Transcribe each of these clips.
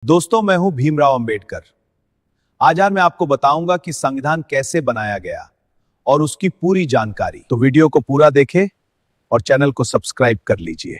दोस्तों, मैं हूं भीमराव अंबेडकर। आज मैं आपको बताऊंगा कि संविधान कैसे बनाया गया और उसकी पूरी जानकारी। तो वीडियो को पूरा देखें और चैनल को सब्सक्राइब कर लीजिए।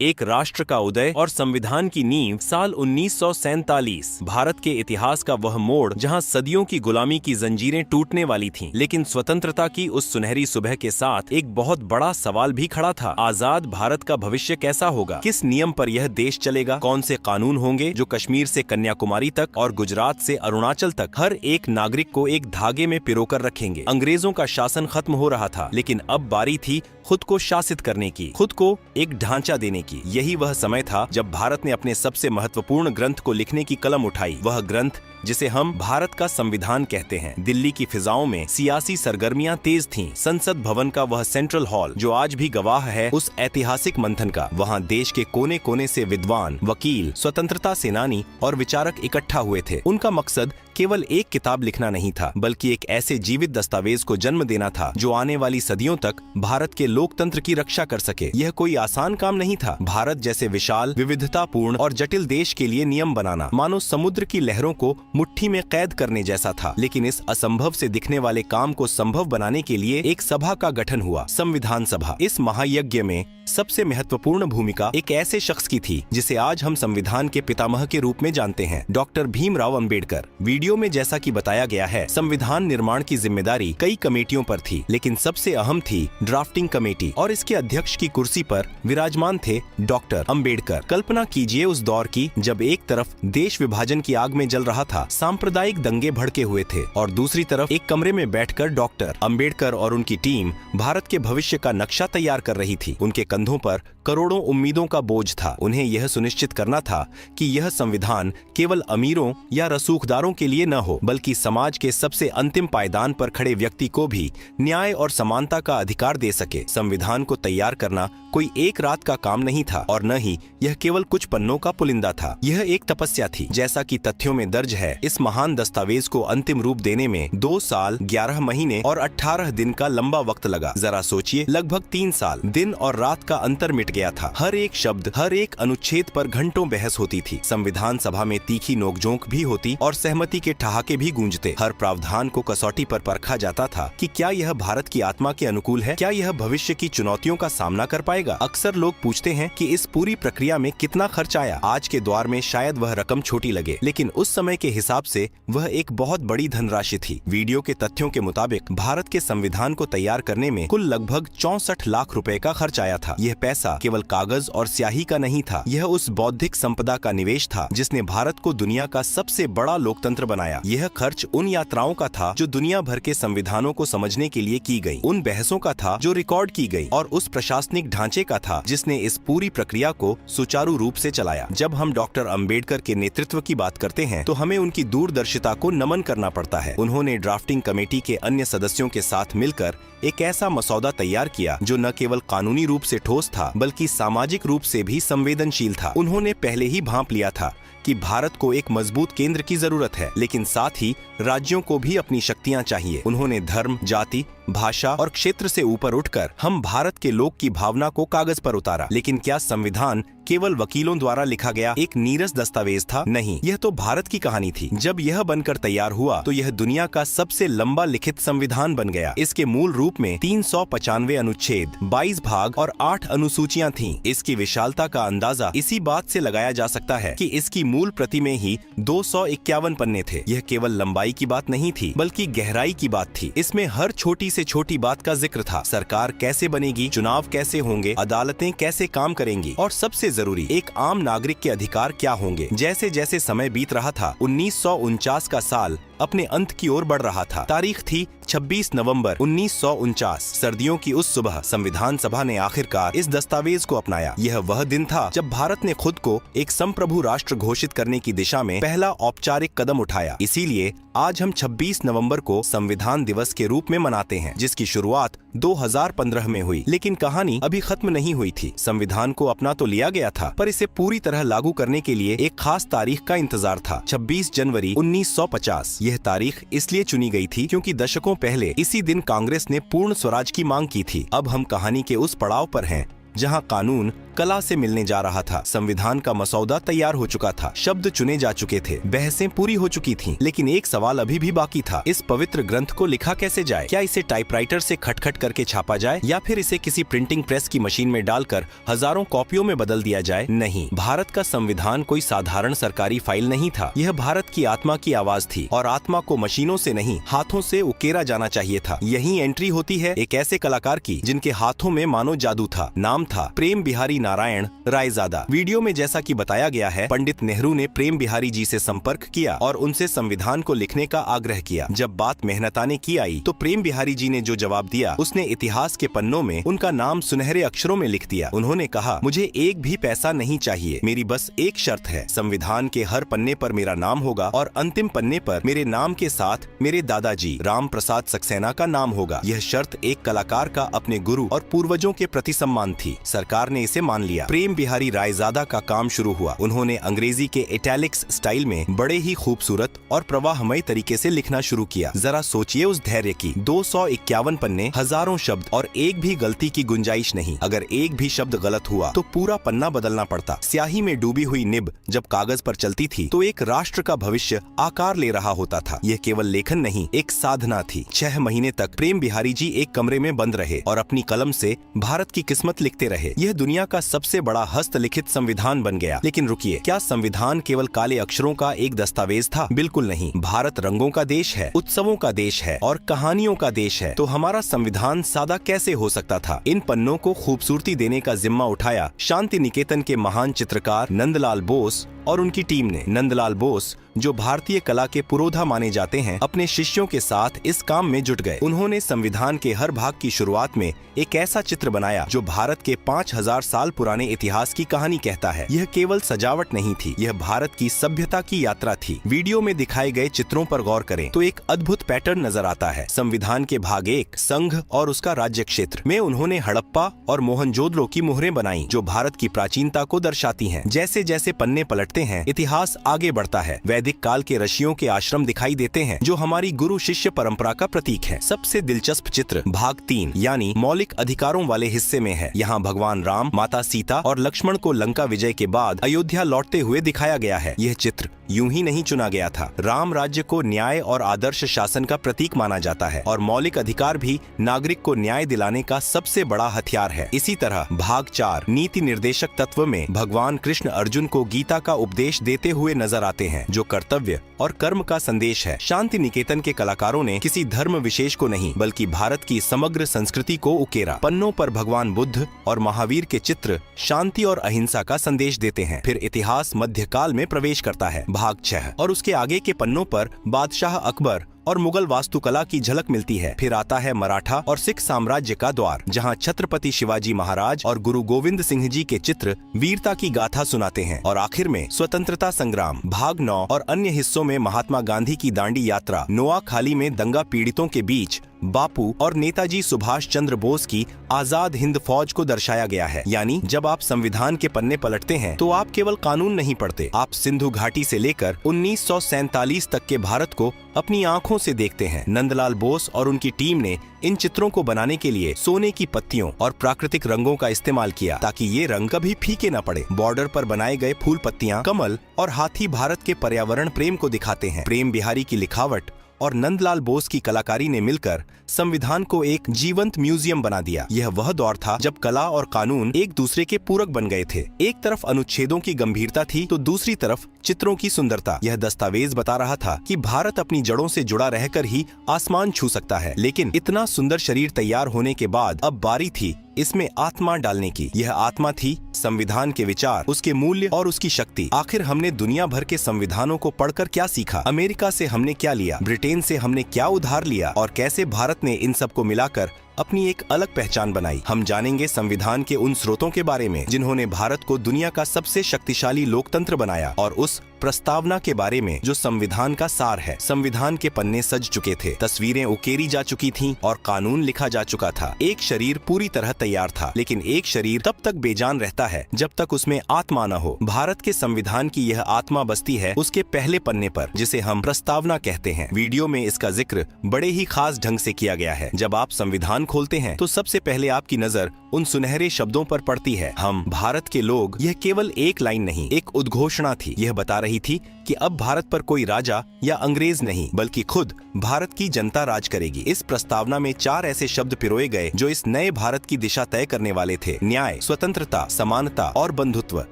एक राष्ट्र का उदय और संविधान की नींव साल 1947। भारत के इतिहास का वह मोड़ जहां सदियों की गुलामी की जंजीरें टूटने वाली थीं, लेकिन स्वतंत्रता की उस सुनहरी सुबह के साथ एक बहुत बड़ा सवाल भी खड़ा था। आजाद भारत का भविष्य कैसा होगा? किस नियम पर यह देश चलेगा? कौन से कानून होंगे जो कश्मीर से कन्याकुमारी तक और गुजरात से अरुणाचल तक हर एक नागरिक को एक धागे में पिरोकर रखेंगे? अंग्रेजों का शासन खत्म हो रहा था, लेकिन अब बारी थी खुद को शासित करने की, खुद को एक ढांचा देने की। यही वह समय था जब भारत ने अपने सबसे महत्वपूर्ण ग्रंथ को लिखने की कलम उठाई। वह ग्रंथ जिसे हम भारत का संविधान कहते हैं। दिल्ली की फिजाओं में सियासी सरगर्मियां तेज थीं। संसद भवन का वह सेंट्रल हॉल जो आज भी गवाह है उस ऐतिहासिक मंथन का, वहां देश के कोने कोने से विद्वान, वकील, स्वतंत्रता सेनानी और विचारक इकट्ठा हुए थे। उनका मकसद केवल एक किताब लिखना नहीं था, बल्कि एक ऐसे जीवित दस्तावेज को जन्म देना था जो आने वाली सदियों तक भारत के लोकतंत्र की रक्षा कर सके। यह कोई आसान काम नहीं था। भारत जैसे विशाल, विविधतापूर्ण और जटिल देश के लिए नियम बनाना मानो समुद्र की लहरों को मुट्ठी में कैद करने जैसा था। लेकिन इस असंभव से दिखने वाले काम को संभव बनाने के लिए एक सभा का गठन हुआ, संविधान सभा। इस महायज्ञ में सबसे महत्वपूर्ण भूमिका एक ऐसे शख्स की थी जिसे आज हम संविधान के पितामह के रूप में जानते हैं, डॉक्टर भीमराव अंबेडकर। वीडियो में जैसा कि बताया गया है, संविधान निर्माण की जिम्मेदारी कई कमेटियों पर थी, लेकिन सबसे अहम थी ड्राफ्टिंग कमेटी, और इसके अध्यक्ष की कुर्सी पर विराजमान थे डॉक्टर अंबेडकर। कल्पना कीजिए उस दौर की जब एक तरफ देश विभाजन की आग में जल रहा था, सांप्रदायिक दंगे भड़के हुए थे, और दूसरी तरफ एक कमरे में बैठकर डॉक्टर अंबेडकर और उनकी टीम भारत के भविष्य का नक्शा तैयार कर रही थी। उनके कंधों पर करोड़ों उम्मीदों का बोझ था। उन्हें यह सुनिश्चित करना था कि यह संविधान केवल अमीरों या रसूखदारों के लिए न हो, बल्कि समाज के सबसे अंतिम पायदान पर खड़े व्यक्ति को भी न्याय और समानता का अधिकार दे सके। संविधान को तैयार करना कोई एक रात का काम नहीं था, और न ही यह केवल कुछ पन्नों का पुलिंदा था। यह एक तपस्या थी। जैसा कि तथ्यों में दर्ज है, इस महान दस्तावेज को अंतिम रूप देने में 2 साल, 11 महीने और 18 दिन का लंबा वक्त लगा। जरा सोचिए, लगभग 3 साल। दिन और रात का अंतर मिट गया था। हर एक शब्द, हर एक अनुच्छेद पर घंटों बहस होती थी। संविधान सभा में तीखी नोकझोंक भी होती और सहमति के ठहाके भी गूंजते। हर प्रावधान को कसौटी पर परखा जाता था कि क्या यह भारत की आत्मा के अनुकूल है, क्या यह भविष्य की चुनौतियों का सामना कर पाएगा। अक्सर लोग पूछते हैं कि इस पूरी प्रक्रिया में कितना खर्च आया। आज के दौर में शायद वह रकम छोटी लगे, लेकिन उस समय के हिसाब से वह एक बहुत बड़ी धनराशि थी। वीडियो के तथ्यों के मुताबिक भारत के संविधान को तैयार करने में कुल लगभग 64 लाख रुपए का खर्च आया था। यह पैसा केवल कागज और स्याही का नहीं था, यह उस बौद्धिक संपदा का निवेश था जिसने भारत को दुनिया का सबसे बड़ा लोकतंत्र बनाया। यह खर्च उन यात्राओं का था जो दुनिया भर के संविधानों को समझने के लिए की गई, उन बहसों का था जो रिकॉर्ड की गई, और उस प्रशासनिक ढांचे का था जिसने इस पूरी प्रक्रिया को सुचारू रूप से चलाया। जब हम डॉक्टर अंबेडकर के नेतृत्व की बात करते हैं तो हमें उनकी दूरदर्शिता को नमन करना पड़ता है। उन्होंने ड्राफ्टिंग कमेटी के अन्य सदस्यों के साथ मिलकर एक ऐसा मसौदा तैयार किया जो न केवल कानूनी रूप से ठोस था, बल्कि सामाजिक रूप से भी संवेदनशील था। उन्होंने पहले ही भांप लिया था कि भारत को एक मजबूत केंद्र की जरूरत है, लेकिन साथ ही राज्यों को भी अपनी शक्तियां चाहिए। उन्होंने धर्म, जाति, भाषा और क्षेत्र से ऊपर उठकर हम भारत के लोग की भावना को कागज पर उतारा। लेकिन क्या संविधान केवल वकीलों द्वारा लिखा गया एक नीरस दस्तावेज था? नहीं, यह तो भारत की कहानी थी। जब यह बनकर तैयार हुआ तो यह दुनिया का सबसे लंबा लिखित संविधान बन गया। इसके मूल रूप में 395 अनुच्छेद, 22 भाग और 8 अनुसूचियां थीं। इसकी विशालता का अंदाजा इसी बात से लगाया जा सकता है कि इसकी मूल प्रति में ही 251 पन्ने थे। यह केवल लंबाई की बात नहीं थी, बल्कि गहराई की बात थी। इसमें हर छोटी से छोटी बात का जिक्र था। सरकार कैसे बनेगी, चुनाव कैसे होंगे, अदालतें कैसे काम करेंगी, और सबसे जरूरी, एक आम नागरिक के अधिकार क्या होंगे। जैसे जैसे समय बीत रहा था, 1949 का साल अपने अंत की ओर बढ़ रहा था। तारीख थी 26 नवंबर 1949। सर्दियों की उस सुबह संविधान सभा ने आखिरकार इस दस्तावेज को अपनाया। यह वह दिन था जब भारत ने खुद को एक संप्रभु राष्ट्र घोषित करने की दिशा में पहला औपचारिक कदम उठाया। इसीलिए आज हम 26 नवंबर को संविधान दिवस के रूप में मनाते हैं, जिसकी शुरुआत 2015 में हुई। लेकिन कहानी अभी खत्म नहीं हुई थी। संविधान को अपना तो लिया गया था, पर इसे पूरी तरह लागू करने के लिए एक खास तारीख का इंतजार था, 26 जनवरी 1950। यह तारीख इसलिए चुनी गई थी क्योंकि दशकों पहले इसी दिन कांग्रेस ने पूर्ण स्वराज की मांग की थी। अब हम कहानी के उस पड़ाव पर हैं जहां कानून कला से मिलने जा रहा था। संविधान का मसौदा तैयार हो चुका था, शब्द चुने जा चुके थे, बहसें पूरी हो चुकी थीं, लेकिन एक सवाल अभी भी बाकी था। इस पवित्र ग्रंथ को लिखा कैसे जाए? क्या इसे टाइपराइटर से खटखट करके छापा जाए या फिर इसे किसी प्रिंटिंग प्रेस की मशीन में डालकर हजारों कॉपियों में बदल दिया जाए? नहीं, भारत का संविधान कोई साधारण सरकारी फाइल नहीं था। यह भारत की आत्मा की आवाज थी और आत्मा को मशीनों से नहीं, हाथों से उकेरा जाना चाहिए था। यही एंट्री होती है एक ऐसे कलाकार की जिनके हाथों में मानो जादू था। नाम था प्रेम बिहारी नारायण रायजादा। वीडियो में जैसा कि बताया गया है, पंडित नेहरू ने प्रेम बिहारी जी से संपर्क किया और उनसे संविधान को लिखने का आग्रह किया। जब बात मेहनताने की आई तो प्रेम बिहारी जी ने जो जवाब दिया, उसने इतिहास के पन्नों में उनका नाम सुनहरे अक्षरों में लिख दिया। उन्होंने कहा, मुझे एक भी पैसा नहीं चाहिए, मेरी बस एक शर्त है, संविधान के हर पन्ने पर मेरा नाम होगा और अंतिम पन्ने पर मेरे नाम के साथ मेरे दादाजी राम प्रसाद सक्सेना का नाम होगा। यह शर्त एक कलाकार का अपने गुरु और पूर्वजों के प्रति सम्मान थी। सरकार ने इसे मान लिया। प्रेम बिहारी रायजादा का काम शुरू हुआ। उन्होंने अंग्रेजी के इटैलिक्स स्टाइल में बड़े ही खूबसूरत और प्रवाहमय तरीके से लिखना शुरू किया। जरा सोचिए उस धैर्य की। 251 पन्ने, हजारों शब्द और एक भी गलती की गुंजाइश नहीं। अगर एक भी शब्द गलत हुआ तो पूरा पन्ना बदलना पड़ता। स्याही में डूबी हुई निब जब कागज पर चलती थी तो एक राष्ट्र का भविष्य आकार ले रहा होता था। यह केवल लेखन नहीं, एक साधना थी। 6 महीने तक प्रेम बिहारी जी एक कमरे में बंद रहे और अपनी कलम से भारत की किस्मत लिखते रहे। यह दुनिया का सबसे बड़ा हस्तलिखित संविधान बन गया। लेकिन रुकिए, क्या संविधान केवल काले अक्षरों का एक दस्तावेज था? बिल्कुल नहीं। भारत रंगों का देश है, उत्सवों का देश है और कहानियों का देश है। तो हमारा संविधान सादा कैसे हो सकता था? इन पन्नों को खूबसूरती देने का जिम्मा उठाया शांति निकेतन के महान चित्रकार नंदलाल बोस और उनकी टीम ने। नंदलाल बोस, जो भारतीय कला के पुरोधा माने जाते हैं, अपने शिष्यों के साथ इस काम में जुट गए। उन्होंने संविधान के हर भाग की शुरुआत में एक ऐसा चित्र बनाया जो भारत के 5000 साल पुराने इतिहास की कहानी कहता है। यह केवल सजावट नहीं थी, यह भारत की सभ्यता की यात्रा थी। वीडियो में दिखाए गए चित्रों पर गौर करें तो एक अद्भुत पैटर्न नजर आता है। संविधान के भाग 1, संघ और उसका राज्य क्षेत्र में उन्होंने हड़प्पा और मोहनजोदड़ो की मोहरें बनाई जो भारत की प्राचीनता को दर्शाती हैं। जैसे जैसे पन्ने पलटते हैं, इतिहास आगे बढ़ता है। वैदिक काल के ऋषियों के आश्रम दिखाई देते हैं जो हमारी गुरु शिष्य परंपरा का प्रतीक है। सबसे दिलचस्प चित्र भाग 3 यानी मौलिक अधिकारों वाले हिस्से में है। यहाँ भगवान राम, माता सीता और लक्ष्मण को लंका विजय के बाद अयोध्या लौटते हुए दिखाया गया है। यह चित्र यूं ही नहीं चुना गया था। राम राज्य को न्याय और आदर्श शासन का प्रतीक माना जाता है और मौलिक अधिकार भी नागरिक को न्याय दिलाने का सबसे बड़ा हथियार है। इसी तरह भाग 4 नीति निर्देशक तत्व में भगवान कृष्ण अर्जुन को गीता का उपदेश देते हुए नजर आते हैं जो कर्तव्य और कर्म का संदेश है। शांति निकेतन के कलाकारों ने किसी धर्म विशेष को नहीं बल्कि भारत की समग्र संस्कृति को उकेरा। पन्नों पर भगवान बुद्ध और महावीर के चित्र शांति और अहिंसा का संदेश देते हैं। फिर इतिहास मध्यकाल में प्रवेश करता है। भाग 6 और उसके आगे के पन्नों पर बादशाह अकबर और मुगल वास्तुकला की झलक मिलती है। फिर आता है मराठा और सिख साम्राज्य का द्वार जहां छत्रपति शिवाजी महाराज और गुरु गोविंद सिंह जी के चित्र वीरता की गाथा सुनाते हैं। और आखिर में स्वतंत्रता संग्राम। भाग 9 और अन्य हिस्सों में महात्मा गांधी की दांडी यात्रा, नोआखाली में दंगा पीड़ितों के बीच बापू और नेताजी सुभाष चंद्र बोस की आजाद हिंद फौज को दर्शाया गया है। यानी जब आप संविधान के पन्ने पलटते हैं तो आप केवल कानून नहीं पढ़ते, आप सिंधु घाटी से लेकर 1947 तक के भारत को अपनी आंखों से देखते हैं। नंदलाल बोस और उनकी टीम ने इन चित्रों को बनाने के लिए सोने की पत्तियों और प्राकृतिक रंगों का इस्तेमाल किया ताकि ये रंग कभी फीके न पड़े। बॉर्डर पर बनाए गए फूल पत्तियां, कमल और हाथी भारत के पर्यावरण प्रेम को दिखाते हैं। प्रेम बिहारी की लिखावट और नंदलाल बोस की कलाकारी ने मिलकर संविधान को एक जीवंत म्यूजियम बना दिया। यह वह दौर था जब कला और कानून एक दूसरे के पूरक बन गए थे। एक तरफ अनुच्छेदों की गंभीरता थी तो दूसरी तरफ चित्रों की सुंदरता। यह दस्तावेज बता रहा था कि भारत अपनी जड़ों से जुड़ा रहकर ही आसमान छू सकता है। लेकिन इतना सुंदर शरीर तैयार होने के बाद अब बारी थी इसमें आत्मा डालने की। यह आत्मा थी संविधान के विचार, उसके मूल्य और उसकी शक्ति। आखिर हमने दुनिया भर के संविधानों को पढ़कर क्या सीखा? अमेरिका से हमने क्या लिया? ब्रिटेन से हमने क्या उधार लिया? और कैसे भारत ने इन सब को मिलाकर अपनी एक अलग पहचान बनाई? हम जानेंगे संविधान के उन स्रोतों के बारे में जिन्होंने भारत को दुनिया का सबसे शक्तिशाली लोकतंत्र बनाया और उस प्रस्तावना के बारे में जो संविधान का सार है। संविधान के पन्ने सज चुके थे, तस्वीरें उकेरी जा चुकी थीं और कानून लिखा जा चुका था। एक शरीर पूरी तरह तैयार था, लेकिन एक शरीर तब तक बेजान रहता है जब तक उसमें आत्मा न हो। भारत के संविधान की यह आत्मा बसती है उसके पहले पन्ने पर, जिसे हम प्रस्तावना कहते हैं। वीडियो में इसका जिक्र बड़े ही खास ढंग से किया गया है। जब आप संविधान खोलते हैं तो सबसे पहले आपकी नजर उन सुनहरे शब्दों पर पड़ती है, हम भारत के लोग। यह केवल एक लाइन नहीं, एक उद्घोषणा थी। यह बता रही थी कि अब भारत पर कोई राजा या अंग्रेज नहीं, बल्कि खुद भारत की जनता राज करेगी। इस प्रस्तावना में 4 ऐसे शब्द पिरोए गए जो इस नए भारत की दिशा तय करने वाले थे: न्याय, स्वतंत्रता, समानता और बंधुत्व।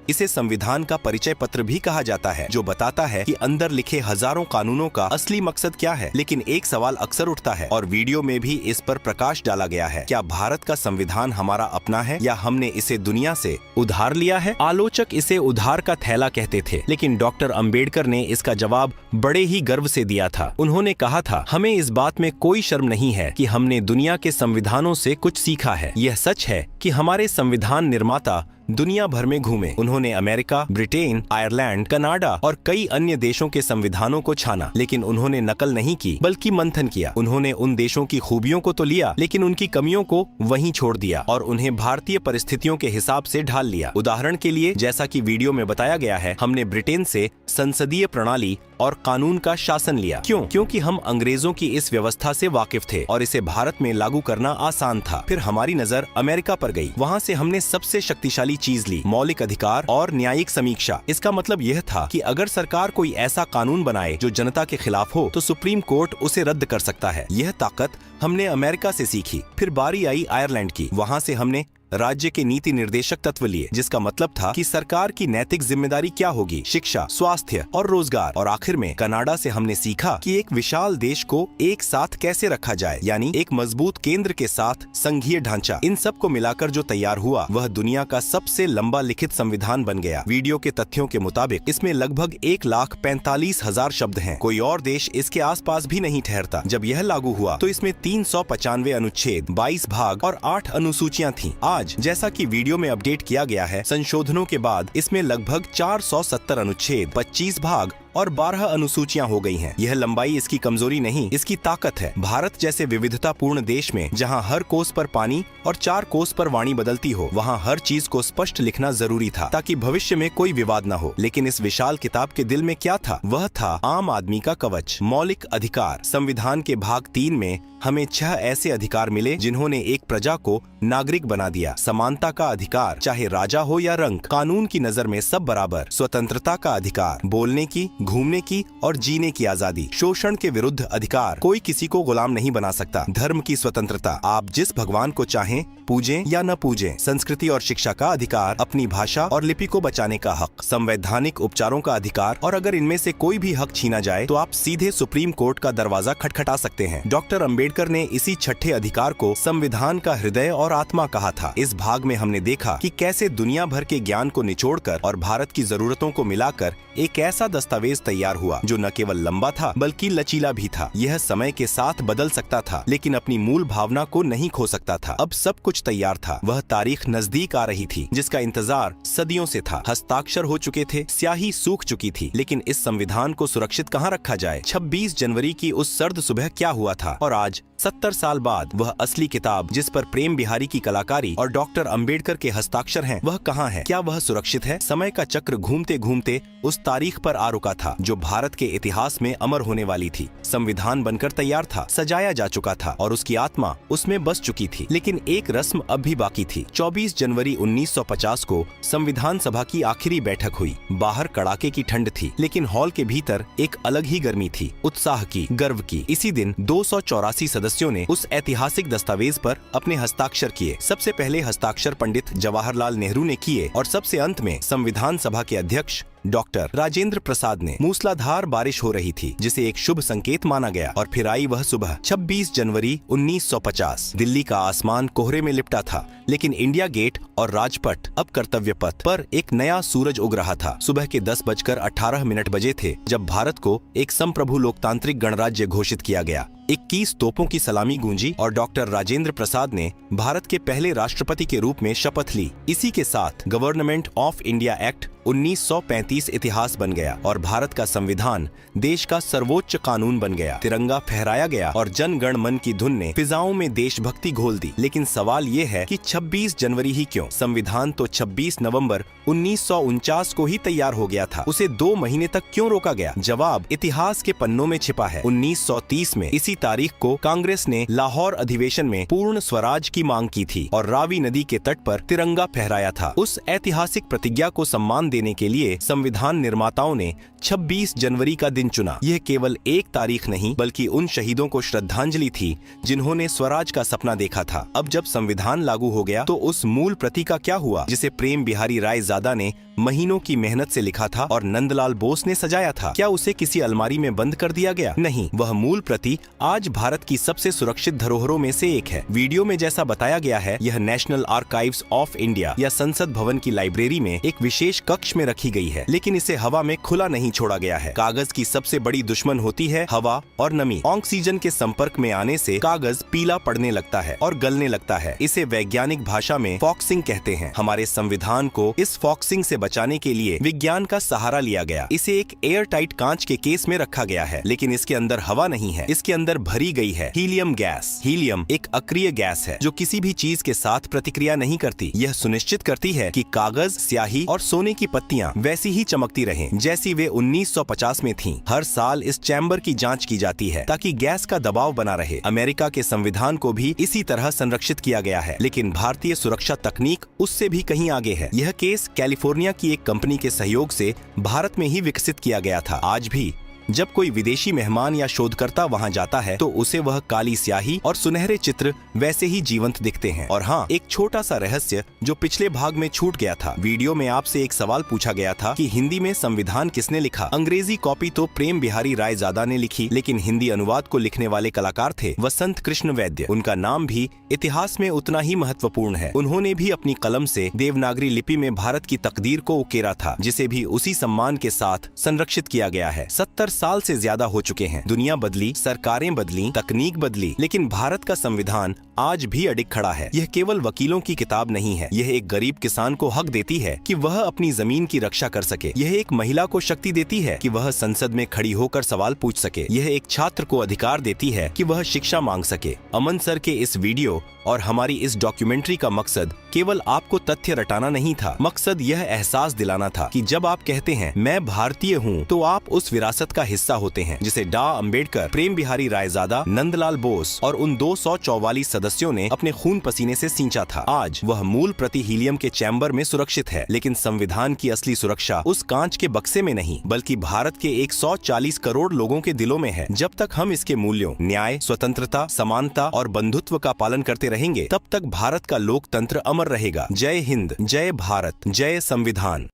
इसे संविधान का परिचय पत्र भी कहा जाता है, जो बताता है कि अंदर लिखे हजारों कानूनों का असली मकसद क्या है। लेकिन एक सवाल अक्सर उठता है और वीडियो में भी इस पर प्रकाश डाला गया है: क्या भारत का संविधान हमारा अपना है या हमने इसे दुनिया से उधार लिया है? आलोचक इसे उधार का थैला कहते थे, लेकिन डॉक्टर अंबेडकर ने इसका जवाब बड़े ही गर्व से दिया था। उन्होंने कहा था, हमें इस बात में कोई शर्म नहीं है कि हमने दुनिया के संविधानों से कुछ सीखा है। यह सच है कि हमारे संविधान निर्माता दुनिया भर में घूमे। उन्होंने अमेरिका, ब्रिटेन, आयरलैंड, कनाडा और कई अन्य देशों के संविधानों को छाना, लेकिन उन्होंने नकल नहीं की बल्कि मंथन किया। उन्होंने उन देशों की खूबियों को तो लिया, लेकिन उनकी कमियों को वहीं छोड़ दिया और उन्हें भारतीय परिस्थितियों के हिसाब से ढाल लिया। उदाहरण के लिए, जैसा कि वीडियो में बताया गया है, हमने ब्रिटेन से संसदीय प्रणाली और कानून का शासन लिया। क्यों? क्योंकि हम अंग्रेजों की इस व्यवस्था से वाकिफ थे और इसे भारत में लागू करना आसान था। फिर हमारी नजर अमेरिका पर गई। वहाँ से हमने सबसे शक्तिशाली चीज ली: मौलिक अधिकार और न्यायिक समीक्षा। इसका मतलब यह था कि अगर सरकार कोई ऐसा कानून बनाए जो जनता के खिलाफ हो, तो सुप्रीम कोर्ट उसे रद्द कर सकता है। यह ताकत हमने अमेरिका से सीखी। फिर बारी आई आयरलैंड की। वहाँ से हमने राज्य के नीति निर्देशक तत्व लिए, जिसका मतलब था कि सरकार की नैतिक जिम्मेदारी क्या होगी: शिक्षा, स्वास्थ्य और रोजगार। और आखिर में कनाडा से हमने सीखा कि एक विशाल देश को एक साथ कैसे रखा जाए, यानी एक मजबूत केंद्र के साथ संघीय ढांचा। इन सब को मिलाकर जो तैयार हुआ, वह दुनिया का सबसे लंबा लिखित संविधान बन गया। वीडियो के तथ्यों के मुताबिक इसमें लगभग 1,45,000 शब्द हैं। कोई और देश इसके आसपास भी नहीं ठहरता। जब यह लागू हुआ तो इसमें 395 अनुच्छेद, 22 भाग और 8 अनुसूचियां थीं। आज जैसा कि वीडियो में अपडेट किया गया है, संशोधनों के बाद इसमें लगभग 470 अनुच्छेद, 25 भाग और 12 अनुसूचियां हो गई हैं। यह लंबाई इसकी कमजोरी नहीं, इसकी ताकत है। भारत जैसे विविधतापूर्ण देश में, जहां हर कोस पर पानी और 4 कोस पर वाणी बदलती हो, वहां हर चीज को स्पष्ट लिखना जरूरी था ताकि भविष्य में कोई विवाद न हो। लेकिन इस विशाल किताब के दिल में क्या था? वह था आम आदमी का कवच, मौलिक अधिकार। संविधान के भाग 3 में हमें 6 ऐसे अधिकार मिले जिन्होंने एक प्रजा को नागरिक बना दिया। समानता का अधिकार, चाहे राजा हो या रंक, कानून की नजर में सब बराबर। स्वतंत्रता का अधिकार, बोलने की, घूमने की और जीने की आजादी। शोषण के विरुद्ध अधिकार, कोई किसी को गुलाम नहीं बना सकता। धर्म की स्वतंत्रता, आप जिस भगवान को चाहें पूजें या न पूजें। संस्कृति और शिक्षा का अधिकार, अपनी भाषा और लिपि को बचाने का हक। संवैधानिक उपचारों का अधिकार, और अगर इनमें से कोई भी हक छीना जाए तो आप सीधे सुप्रीम कोर्ट का दरवाजा खटखटा सकते हैं। डॉक्टर अंबेडकर ने इसी छठे अधिकार को संविधान का हृदय और आत्मा कहा था। इस भाग में हमने देखा कि कैसे दुनिया भर के ज्ञान को निचोड़कर और भारत की जरूरतों को मिलाकर एक ऐसा दस्तावेज तैयार हुआ जो न केवल लंबा था बल्कि लचीला भी था। यह समय के साथ बदल सकता था, लेकिन अपनी मूल भावना को नहीं खो सकता था। अब सब कुछ तैयार था। वह तारीख नजदीक आ रही थी जिसका इंतजार सदियों से था। हस्ताक्षर हो चुके थे, स्याही सूख चुकी थी, लेकिन इस संविधान को सुरक्षित कहाँ रखा जाए? 26 जनवरी की उस सर्द सुबह क्या हुआ था? और आज 70 साल बाद वह असली किताब जिस पर प्रेम बिहारी की कलाकारी और डॉक्टर अंबेडकर के हस्ताक्षर हैं, वह कहाँ है? क्या वह सुरक्षित है? समय का चक्र घूमते घूमते उस तारीख पर आ रुका था जो भारत के इतिहास में अमर होने वाली थी। संविधान बनकर तैयार था, सजाया जा चुका था और उसकी आत्मा उसमें बस चुकी थी, लेकिन एक रस्म अब भी बाकी थी। 24 जनवरी 1950 को संविधान सभा की आखिरी बैठक हुई। बाहर कड़ाके की ठंड थी, लेकिन हॉल के भीतर एक अलग ही गर्मी थी, उत्साह की, गर्व की। इसी दिन 284 सदस्यों ने उस ऐतिहासिक दस्तावेज पर अपने हस्ताक्षर किए। सबसे पहले हस्ताक्षर पंडित जवाहरलाल नेहरू ने किए और सबसे अंत में संविधान सभा के अध्यक्ष डॉक्टर राजेंद्र प्रसाद ने। मूसलाधार बारिश हो रही थी जिसे एक शुभ संकेत माना गया। और फिर आई वह सुबह, 26 जनवरी 1950। दिल्ली का आसमान कोहरे में लिपटा था, लेकिन इंडिया गेट और राजपथ, अब कर्तव्य पथ पर, एक नया सूरज उग रहा था। सुबह के 10:18 बजे थे जब भारत को एक संप्रभु लोकतांत्रिक गणराज्य घोषित किया गया। 21 तोपों की सलामी गूंजी और डॉक्टर राजेंद्र प्रसाद ने भारत के पहले राष्ट्रपति के रूप में शपथ ली। इसी के साथ गवर्नमेंट ऑफ इंडिया एक्ट 1935 इतिहास बन गया और भारत का संविधान देश का सर्वोच्च कानून बन गया। तिरंगा फहराया गया और जन गण मन की धुन ने फिजाओं में देशभक्ति घोल दी। लेकिन सवाल ये है कि 26 जनवरी ही क्यों? संविधान तो 26 नवंबर 1949 को ही तैयार हो गया था। उसे 2 महीने तक क्यों रोका गया? जवाब इतिहास के पन्नों में छिपा है। 1930 में इसी तारीख को कांग्रेस ने लाहौर अधिवेशन में पूर्ण स्वराज की मांग की थी और रावी नदी के तट पर तिरंगा फहराया था। उस ऐतिहासिक प्रतिज्ञा को सम्मान देने के लिए संविधान निर्माताओं ने 26 जनवरी का दिन चुना। यह केवल एक तारीख नहीं बल्कि उन शहीदों को श्रद्धांजलि थी जिन्होंने स्वराज का सपना देखा था। अब जब संविधान लागू हो गया तो उस मूल प्रति का क्या हुआ जिसे प्रेम बिहारी रायजादा ने महीनों की मेहनत से लिखा था और नंदलाल बोस ने सजाया था? क्या उसे किसी अलमारी में बंद कर दिया गया? नहीं, वह मूल प्रति आज भारत की सबसे सुरक्षित धरोहरों में से एक है। वीडियो में जैसा बताया गया है, यह नेशनल आर्काइव्स ऑफ इंडिया या संसद भवन की लाइब्रेरी में एक विशेष कक्ष में रखी गई है, लेकिन इसे हवा में खुला नहीं छोड़ा गया है। कागज की सबसे बड़ी दुश्मन होती है हवा और नमी। ऑक्सीजन के संपर्क में आने से कागज पीला पड़ने लगता है और गलने लगता है। इसे वैज्ञानिक भाषा में फॉक्सिंग कहते हैं। हमारे संविधान को इस फॉक्सिंग से बचाने के लिए विज्ञान का सहारा लिया गया। इसे एक एयर टाइट कांच के केस में रखा गया है, लेकिन इसके अंदर हवा नहीं है। इसके अंदर भरी गई है हीलियम गैस। हीलियम एक अक्रिय गैस है जो किसी भी चीज के साथ प्रतिक्रिया नहीं करती। यह सुनिश्चित करती है कि कागज, स्याही और सोने की पत्तियां वैसी ही चमकती रहें जैसी वे 1950 में थीं। हर साल इस चैम्बर की जांच की जाती है ताकि गैस का दबाव बना रहे। अमेरिका के संविधान को भी इसी तरह संरक्षित किया गया है, लेकिन भारतीय सुरक्षा तकनीक उससे भी कहीं आगे है। यह केस कैलिफोर्निया की एक कंपनी के सहयोग से भारत में ही विकसित किया गया था। आज भी जब कोई विदेशी मेहमान या शोधकर्ता वहां जाता है तो उसे वह काली स्याही और सुनहरे चित्र वैसे ही जीवंत दिखते हैं। और हाँ, एक छोटा सा रहस्य जो पिछले भाग में छूट गया था। वीडियो में आपसे एक सवाल पूछा गया था कि हिंदी में संविधान किसने लिखा? अंग्रेजी कॉपी तो प्रेम बिहारी रायजादा ने लिखी, लेकिन हिंदी अनुवाद को लिखने वाले कलाकार थे वसंत कृष्ण वैद्य। उनका नाम भी इतिहास में उतना ही महत्वपूर्ण है। उन्होंने भी अपनी कलम से देवनागरी लिपि में भारत की तकदीर को उकेरा था, जिसे भी उसी सम्मान के साथ संरक्षित किया गया है। 70 साल से ज्यादा हो चुके हैं। दुनिया बदली, सरकारें बदली, तकनीक बदली, लेकिन भारत का संविधान आज भी अडिग खड़ा है। यह केवल वकीलों की किताब नहीं है। यह एक गरीब किसान को हक देती है कि वह अपनी जमीन की रक्षा कर सके। यह एक महिला को शक्ति देती है कि वह संसद में खड़ी होकर सवाल पूछ सके। यह एक छात्र को अधिकार देती है कि वह शिक्षा मांग सके। अमन सर के इस वीडियो और हमारी इस डॉक्यूमेंट्री का मकसद केवल आपको तथ्य रटाना नहीं था। मकसद यह एहसास दिलाना था कि जब आप कहते हैं मैं भारतीय हूँ, तो आप उस विरासत का हिस्सा होते हैं जिसे डॉ. अंबेडकर, प्रेम बिहारी रायजादा, नंदलाल बोस और उन 244 सदस्यों ने अपने खून पसीने से सींचा था। आज वह मूल प्रति हीलियम के चैम्बर में सुरक्षित है, लेकिन संविधान की असली सुरक्षा उस कांच के बक्से में नहीं बल्कि भारत के 140 करोड़ लोगों के दिलों में है। जब तक हम इसके मूल्यों, न्याय, स्वतंत्रता, समानता और बंधुत्व का पालन करते रहेंगे, तब तक भारत का लोकतंत्र अमर रहेगा। जय हिंद, जय भारत, जय संविधान।